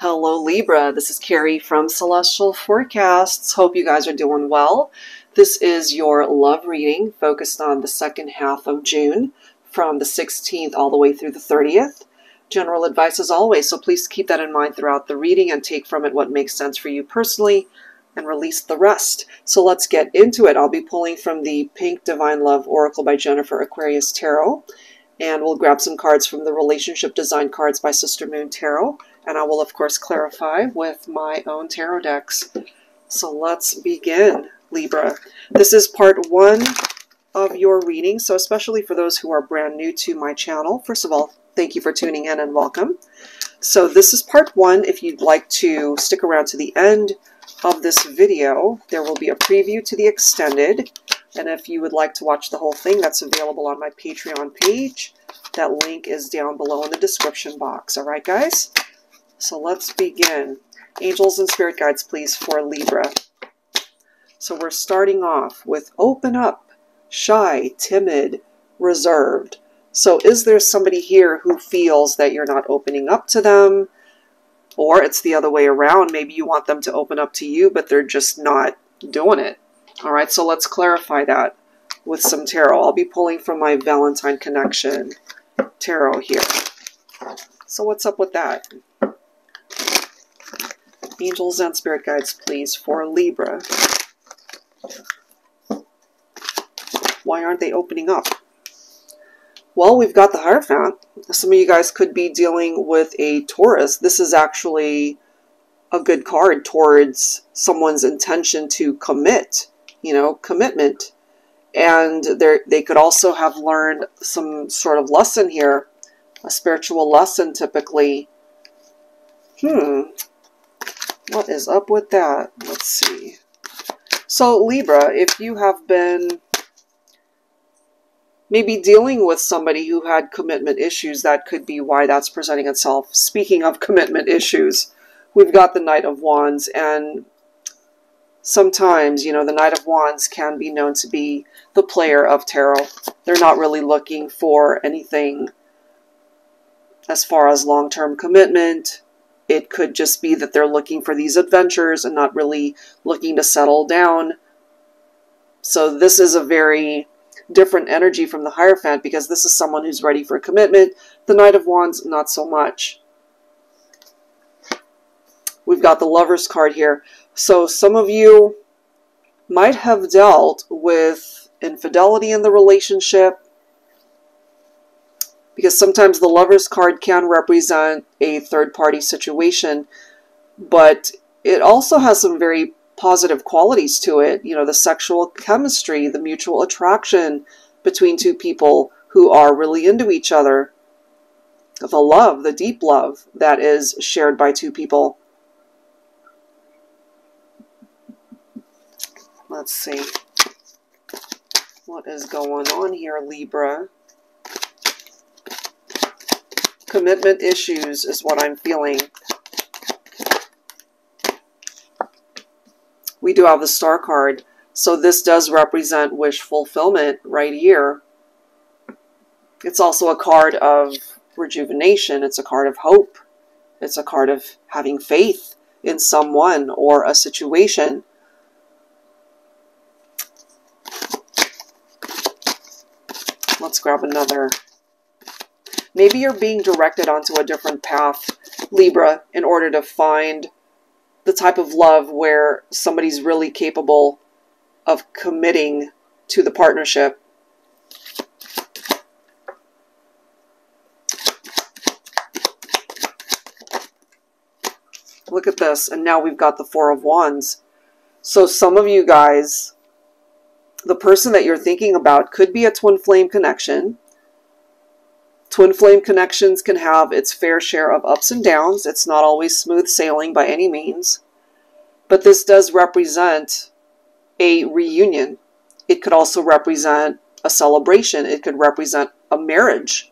Hello Libra, this is Carrie from Celestial Forecasts. Hope you guys are doing well. This is your love reading focused on the second half of June from the 16th all the way through the 30th. General advice as always, so please keep that in mind throughout the reading and take from it what makes sense for you personally and release the rest. So let's get into it. I'll be pulling from the Pink Divine Love Oracle by Jennifer Aquarius Tarot, and we'll grab some cards from the Relationship Design cards by Sister Moon Tarot. And I will, of course, clarify with my own tarot decks. So let's begin, Libra. This is part one of your reading. So especially for those who are brand new to my channel, first of all, thank you for tuning in and welcome. So this is part one. If you'd like to stick around to the end of this video, there will be a preview to the extended. And if you would like to watch the whole thing, that's available on my Patreon page. That link is down below in the description box. All right, guys? So let's begin. Angels and spirit guides, please, for Libra. So we're starting off with open up, shy, timid, reserved. So is there somebody here who feels that you're not opening up to them? Or it's the other way around. Maybe you want them to open up to you, but they're just not doing it. All right, so let's clarify that with some tarot. I'll be pulling from my Valentine Connection tarot here. So what's up with that? Angels and spirit guides, please, for Libra. Why aren't they opening up? Well, we've got the Hierophant. Some of you guys could be dealing with a Taurus. This is actually a good card towards someone's intention to commit, commitment. And they could also have learned some sort of lesson here, a spiritual lesson typically. What is up with that? Let's see. So Libra, if you have been maybe dealing with somebody who had commitment issues, that could be why that's presenting itself. Speaking of commitment issues, we've got the Knight of Wands, and sometimes, the Knight of Wands can be known to be the player of tarot. They're not really looking for anything as far as long-term commitment. It could just be that they're looking for these adventures and not really looking to settle down. So this is a very different energy from the Hierophant, because this is someone who's ready for commitment. The Knight of Wands, not so much. We've got the Lovers card here. So some of you might have dealt with infidelity in the relationship, because sometimes the Lovers card can represent a third-party situation, but it also has some very positive qualities to it. The sexual chemistry, the mutual attraction between two people who are really into each other, the love, the deep love that is shared by two people. Let's see. What is going on here, Libra? Commitment issues is what I'm feeling. We do have the Star card. So this does represent wish fulfillment right here. It's also a card of rejuvenation. It's a card of hope. It's a card of having faith in someone or a situation. Let's grab another. Maybe you're being directed onto a different path, Libra, in order to find the type of love where somebody's really capable of committing to the partnership. Look at this, and now we've got the Four of Wands. So some of you guys, the person that you're thinking about could be a twin flame connection. Twin flame connections can have its fair share of ups and downs. It's not always smooth sailing by any means. But this does represent a reunion. It could also represent a celebration. It could represent a marriage,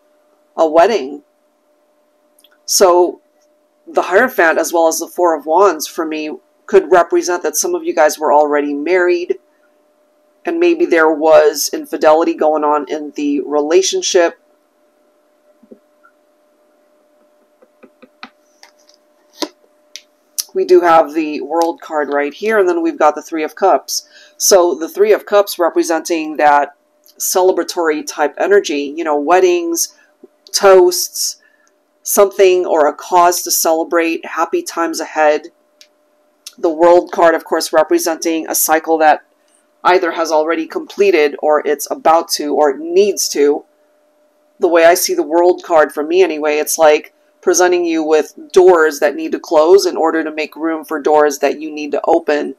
a wedding. So the Hierophant as well as the Four of Wands for me could represent that some of you guys were already married, and maybe there was infidelity going on in the relationship. we do have the World card right here, and then we've got the Three of Cups. So the Three of Cups representing that celebratory type energy, you know, weddings, toasts, something or a cause to celebrate, happy times ahead. The World card, of course, representing a cycle that either has already completed or it's about to or it needs to. The way I see the World card, for me anyway, it's like presenting you with doors that need to close in order to make room for doors that you need to open.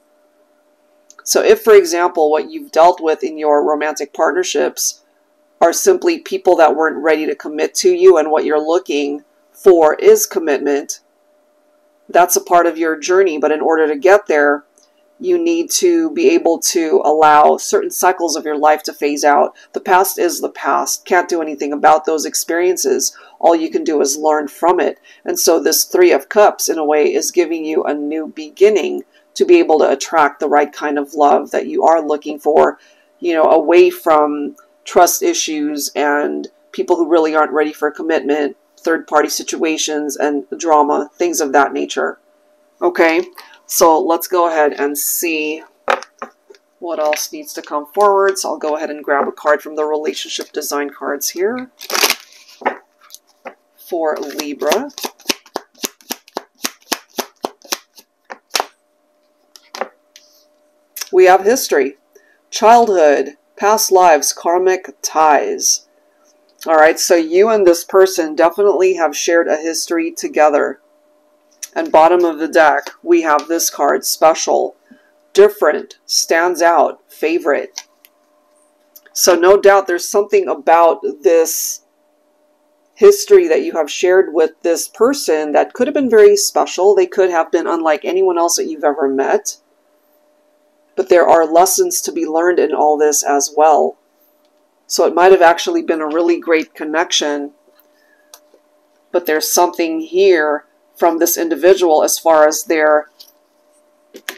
So if, for example, what you've dealt with in your romantic partnerships are simply people that weren't ready to commit to you, and what you're looking for is commitment, that's a part of your journey. But in order to get there, you need to be able to allow certain cycles of your life to phase out. The past is the past. Can't do anything about those experiences. All you can do is learn from it. And so this Three of Cups, in a way, is giving you a new beginning to be able to attract the right kind of love that you are looking for, you know, away from trust issues and people who really aren't ready for commitment, third-party situations and drama, things of that nature. Okay, so let's go ahead and see what else needs to come forward. So I'll go ahead and grab a card from the relationship design cards here for Libra. We have history, childhood, past lives, karmic ties. All right, so you and this person definitely have shared a history together. And bottom of the deck, we have this card, special, different, stands out, favorite. So no doubt there's something about this history that you have shared with this person that could have been very special. They could have been unlike anyone else that you've ever met. But there are lessons to be learned in all this as well. So it might have actually been a really great connection. But there's something here from this individual as far as their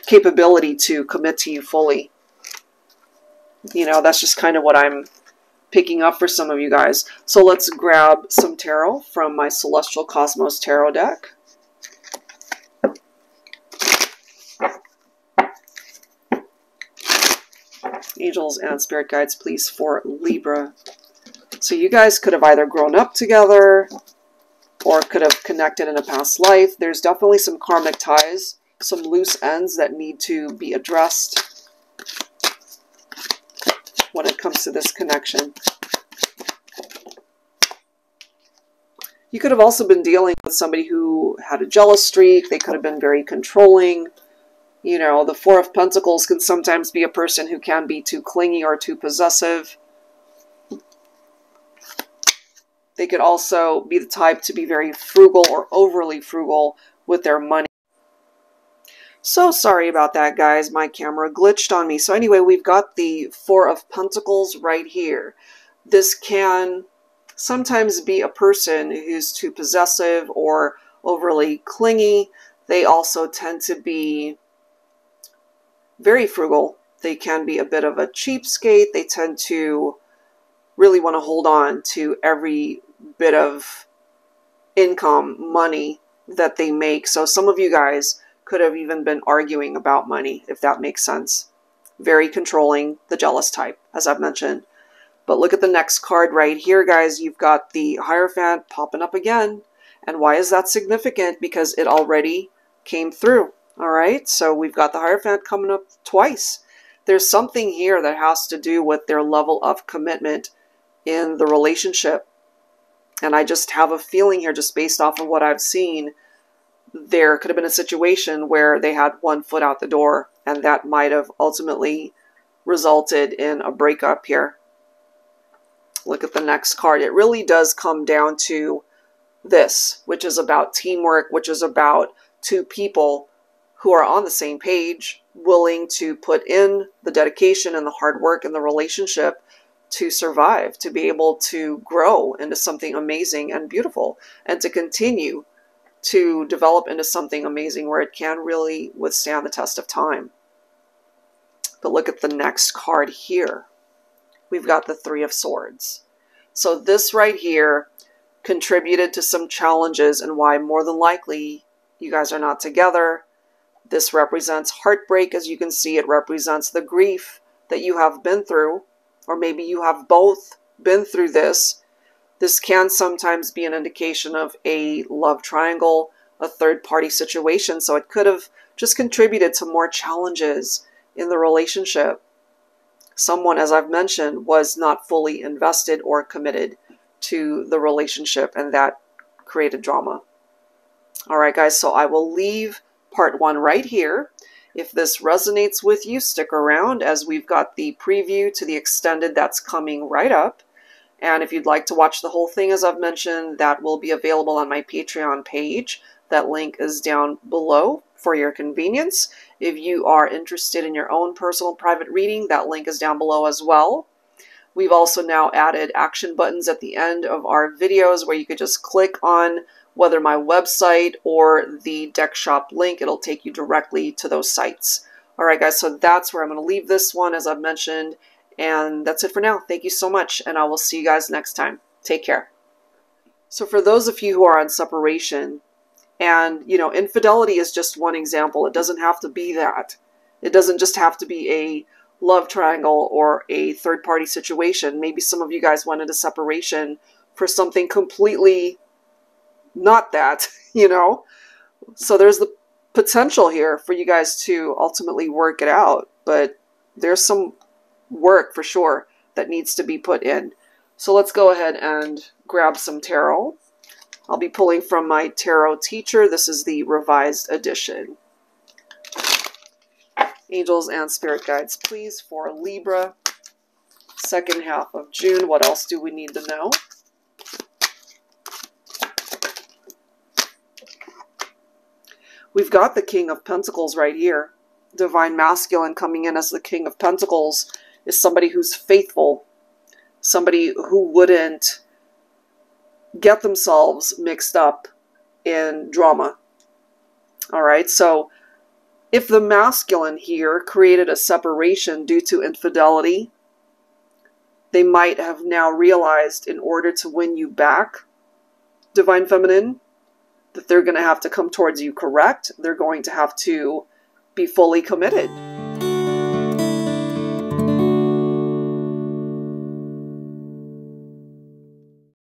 capability to commit to you fully. You know, that's just kind of what I'm picking up for some of you guys. So let's grab some tarot from my Celestial Cosmos Tarot deck. Angels and spirit guides, please, for Libra. So you guys could have either grown up together or could have connected in a past life. There's definitely some karmic ties, some loose ends that need to be addressed when it comes to this connection. You could have also been dealing with somebody who had a jealous streak. They could have been very controlling. You know, the Four of Pentacles can sometimes be a person who can be too clingy or too possessive. They could also be the type to be very frugal or overly frugal with their money. So sorry about that, guys. My camera glitched on me. So anyway, we've got the Four of Pentacles right here. This can sometimes be a person who's too possessive or overly clingy. They also tend to be very frugal. They can be a bit of a cheapskate. They tend to really want to hold on to every bit of income, money that they make. So some of you guys could have even been arguing about money, if that makes sense. Very controlling, the jealous type, as I've mentioned. But look at the next card right here, guys. You've got the Hierophant popping up again. And why is that significant? Because it already came through. All right, so we've got the Hierophant coming up twice. There's something here that has to do with their level of commitment in the relationship. And I just have a feeling here, just based off of what I've seen, there could have been a situation where they had one foot out the door, and that might have ultimately resulted in a breakup here. Look at the next card. It really does come down to this, which is about teamwork, which is about two people who are on the same page, willing to put in the dedication and the hard work in the relationship to survive, to be able to grow into something amazing and beautiful, and to continue to develop into something amazing where it can really withstand the test of time. But look at the next card here. We've got the Three of Swords. So this right here contributed to some challenges and why more than likely you guys are not together. This represents heartbreak. As you can see, it represents the grief that you have been through, or maybe you have both been through this. This can sometimes be an indication of a love triangle, a third-party situation, so it could have just contributed to more challenges in the relationship. Someone, as I've mentioned, was not fully invested or committed to the relationship, and that created drama. All right, guys, so I will leave part 1 right here. If this resonates with you, stick around as we've got the preview to the extended that's coming right up. And if you'd like to watch the whole thing, as I've mentioned, that will be available on my Patreon page. That link is down below for your convenience. If you are interested in your own personal private reading, that link is down below as well. We've also now added action buttons at the end of our videos where you could just click on whether my website or the deck shop link. It'll take you directly to those sites. All right, guys, so that's where I'm going to leave this one, as I've mentioned. And that's it for now. Thank you so much, and I will see you guys next time. Take care. So for those of you who are on separation, and, you know, infidelity is just one example. It doesn't have to be that. It doesn't just have to be a love triangle or a third-party situation. Maybe some of you guys went into separation for something completely not that, you know. So there's the potential here for you guys to ultimately work it out, but there's some work for sure that needs to be put in. So let's go ahead and grab some tarot. I'll be pulling from my Tarot Teacher. This is the revised edition. Angels and Spirit Guides, please, for Libra, second half of June. What else do we need to know? We've got the King of Pentacles right here. Divine Masculine coming in as the King of Pentacles is somebody who's faithful, somebody who wouldn't get themselves mixed up in drama. All right, so if the masculine here created a separation due to infidelity, they might have now realized in order to win you back, Divine Feminine, that they're going to have to come towards you correct. They're going to have to be fully committed.